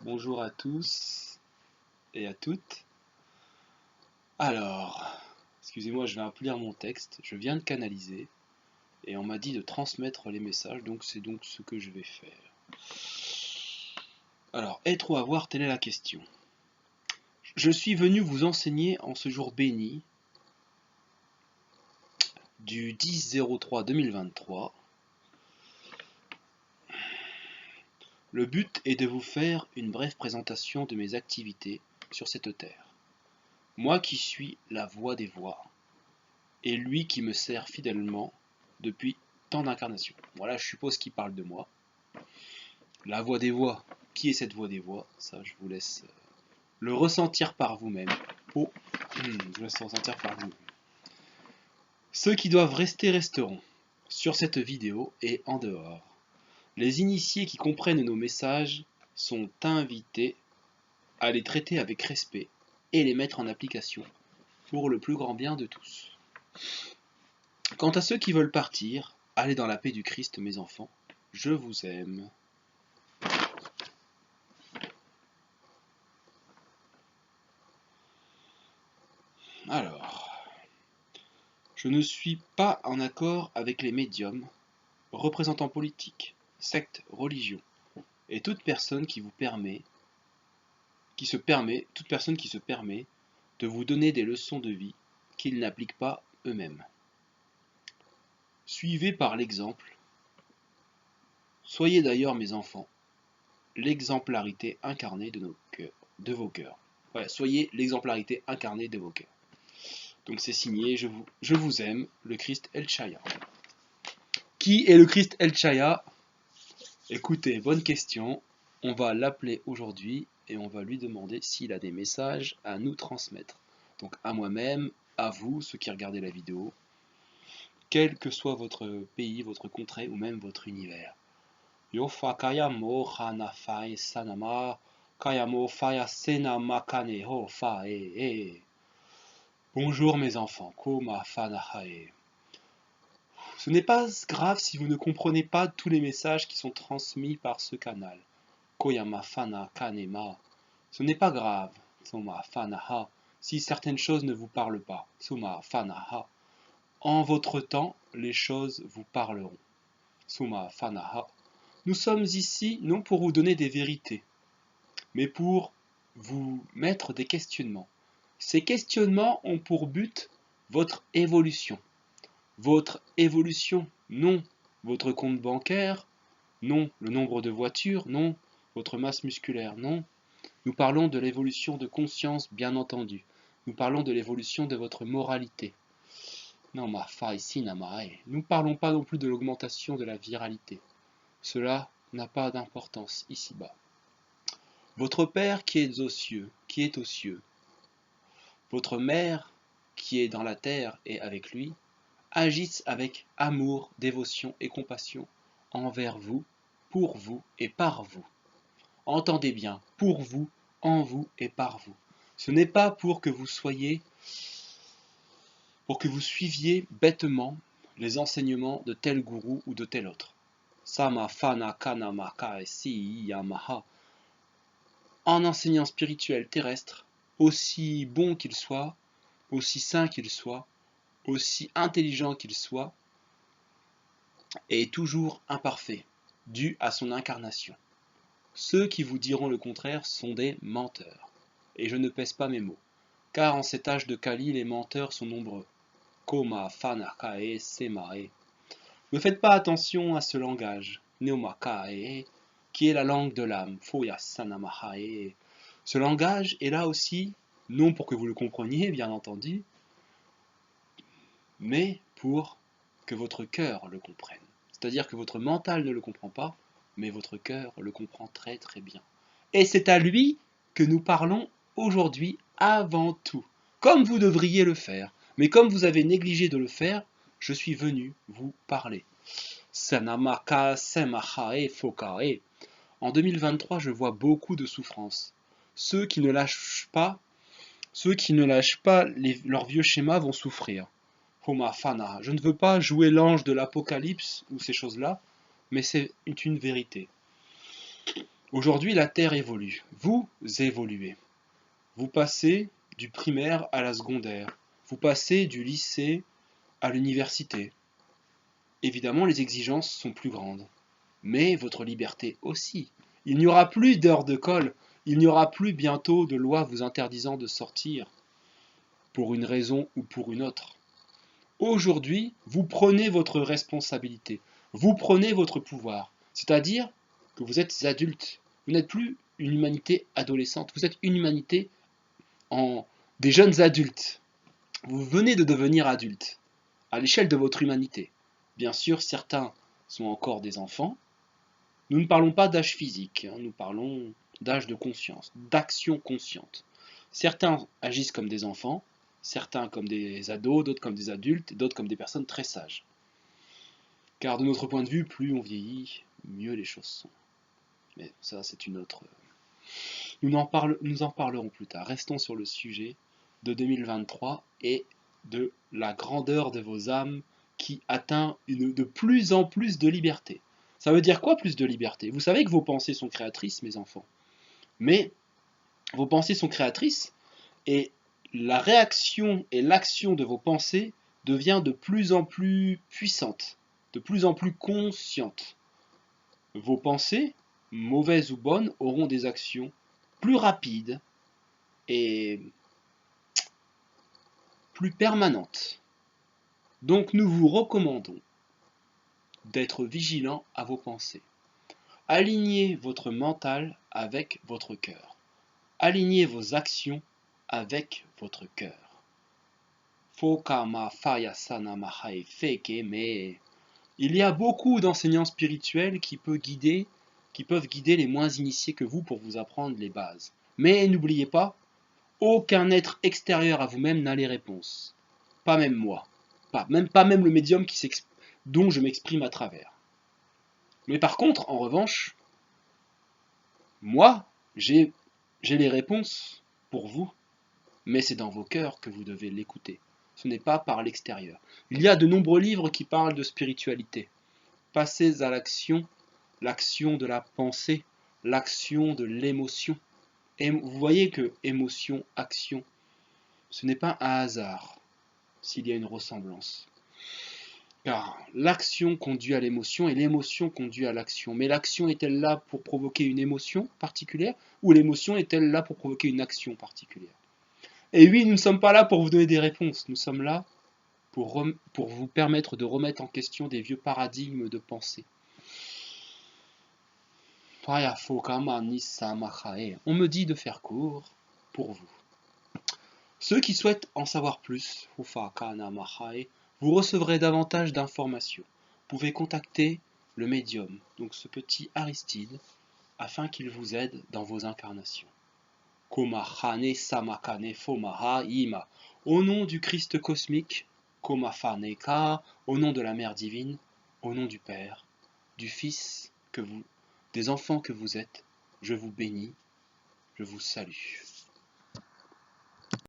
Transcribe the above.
Bonjour à tous et à toutes. Alors, excusez-moi, je vais un peu lire mon texte. Je viens de canaliser et on m'a dit de transmettre les messages, donc c'est donc ce que je vais faire. Alors, être ou avoir, telle est la question. Je suis venu vous enseigner en ce jour béni du 10-03-2023. Le but est de vous faire une brève présentation de mes activités sur cette terre. Moi qui suis la voix des voix, et lui qui me sert fidèlement depuis tant d'incarnations. Voilà, je suppose qu'il parle de moi. La voix des voix. Qui est cette voix des voix? Ça, je vous laisse le ressentir par vous-même. Oh, je vous laisse ressentir par vous. Ceux qui doivent rester resteront sur cette vidéo et en dehors. Les initiés qui comprennent nos messages sont invités à les traiter avec respect et les mettre en application pour le plus grand bien de tous. Quant à ceux qui veulent partir, allez dans la paix du Christ, mes enfants. Je vous aime. Alors, je ne suis pas en accord avec les médiums, représentants politiques, sectes, religions, et toute personne qui se permet de vous donner des leçons de vie qu'ils n'appliquent pas eux-mêmes. Suivez par l'exemple. Soyez d'ailleurs, mes enfants, l'exemplarité incarnée de vos cœurs. Voilà, soyez l'exemplarité incarnée de vos cœurs. Donc c'est signé, je vous aime, le Christ El Chaya. Qui est le Christ El Chaya? Écoutez, bonne question. On va l'appeler aujourd'hui et on va lui demander s'il a des messages à nous transmettre. Donc à moi-même, à vous, ceux qui regardez la vidéo, quel que soit votre pays, votre contrée ou même votre univers. Yofa kayamo hanafai sanama kayamo faya senama kaneho fae. Bonjour mes enfants, koma fanahae. Ce n'est pas grave si vous ne comprenez pas tous les messages qui sont transmis par ce canal. Koyama fana kanema. Ce n'est pas grave, soma fanaha, si certaines choses ne vous parlent pas. Soma fanaha. En votre temps, les choses vous parleront. Soma fanaha. Nous sommes ici non pour vous donner des vérités, mais pour vous mettre des questionnements. Ces questionnements ont pour but votre évolution. Votre évolution, non votre compte bancaire, non le nombre de voitures, non votre masse musculaire, non. Nous parlons de l'évolution de conscience, bien entendu. Nous parlons de l'évolution de votre moralité. Non, ma fa ici, namae. Nous ne parlons pas non plus de l'augmentation de la viralité. Cela n'a pas d'importance ici-bas. Votre Père qui est aux cieux, votre Mère qui est dans la terre et avec lui, agissent avec amour, dévotion et compassion envers vous, pour vous et par vous. Entendez bien, pour vous, en vous et par vous. Ce n'est pas pour que vous suiviez bêtement les enseignements de tel gourou ou de tel autre. Sama fana kana maka si yamaha. En enseignant spirituel terrestre, aussi bon qu'il soit, aussi saint qu'il soit, aussi intelligent qu'il soit, est toujours imparfait, dû à son incarnation. Ceux qui vous diront le contraire sont des menteurs. Et je ne pèse pas mes mots, car en cet âge de Kali, les menteurs sont nombreux. Koma, fana, kae, semae. Ne faites pas attention à ce langage, neoma, kae, qui est la langue de l'âme, foya, sanamahae. Ce langage est là aussi, non pour que vous le compreniez, bien entendu, mais pour que votre cœur le comprenne. C'est-à-dire que votre mental ne le comprend pas, mais votre cœur le comprend très très bien. Et c'est à lui que nous parlons aujourd'hui avant tout, comme vous devriez le faire. Mais comme vous avez négligé de le faire, je suis venu vous parler. Sanamaka semahae fokae. En 2023, je vois beaucoup de souffrances. Ceux qui ne lâchent pas leurs vieux schémas vont souffrir. Homa fana. Je ne veux pas jouer l'ange de l'Apocalypse ou ces choses-là, mais c'est une vérité. Aujourd'hui, la Terre évolue. Vous évoluez. Vous passez du primaire à la secondaire. Vous passez du lycée à l'université. Évidemment, les exigences sont plus grandes. Mais votre liberté aussi. Il n'y aura plus d'heures de colle. Il n'y aura plus bientôt de loi vous interdisant de sortir pour une raison ou pour une autre. Aujourd'hui, vous prenez votre responsabilité. Vous prenez votre pouvoir. C'est-à-dire que vous êtes adulte. Vous n'êtes plus une humanité adolescente. Vous êtes une humanité en des jeunes adultes. Vous venez de devenir adulte à l'échelle de votre humanité. Bien sûr, certains sont encore des enfants. Nous ne parlons pas d'âge physique, nous parlons d'âge de conscience, d'action consciente. Certains agissent comme des enfants, certains comme des ados, d'autres comme des adultes, d'autres comme des personnes très sages. Car de notre point de vue, plus on vieillit, mieux les choses sont. Mais ça, c'est une autre... Nous en parlerons plus tard. Restons sur le sujet de 2023 et de la grandeur de vos âmes qui atteint de plus en plus de liberté. Ça veut dire quoi, plus de liberté? Vous savez que vos pensées sont créatrices, mes enfants. Mais vos pensées sont créatrices et la réaction et l'action de vos pensées devient de plus en plus puissante, de plus en plus consciente. Vos pensées, mauvaises ou bonnes, auront des actions plus rapides et plus permanentes. Donc nous vous recommandons d'être vigilant à vos pensées. Alignez votre mental avec votre cœur. Alignez vos actions avec votre cœur. Mais il y a beaucoup d'enseignants spirituels qui peuvent guider les moins initiés que vous pour vous apprendre les bases. Mais n'oubliez pas, aucun être extérieur à vous-même n'a les réponses. Pas même moi. Pas même le médium dont je m'exprime à travers. Mais par contre, en revanche, moi, j'ai les réponses pour vous, mais c'est dans vos cœurs que vous devez l'écouter. Ce n'est pas par l'extérieur. Il y a de nombreux livres qui parlent de spiritualité. Passez à l'action, l'action de la pensée, l'action de l'émotion. Et vous voyez que émotion, action, ce n'est pas un hasard s'il y a une ressemblance. Car l'action conduit à l'émotion et l'émotion conduit à l'action. Mais l'action est-elle là pour provoquer une émotion particulière ou l'émotion est-elle là pour provoquer une action particulière? Et oui, nous ne sommes pas là pour vous donner des réponses. Nous sommes là pour vous permettre de remettre en question des vieux paradigmes de pensée. On me dit de faire court pour vous. Ceux qui souhaitent en savoir plus, vous recevrez davantage d'informations. Vous pouvez contacter le médium, donc ce petit Aristide, afin qu'il vous aide dans vos incarnations. Au nom du Christ cosmique, au nom de la Mère divine, au nom du Père, du Fils des enfants que vous êtes, je vous bénis, je vous salue.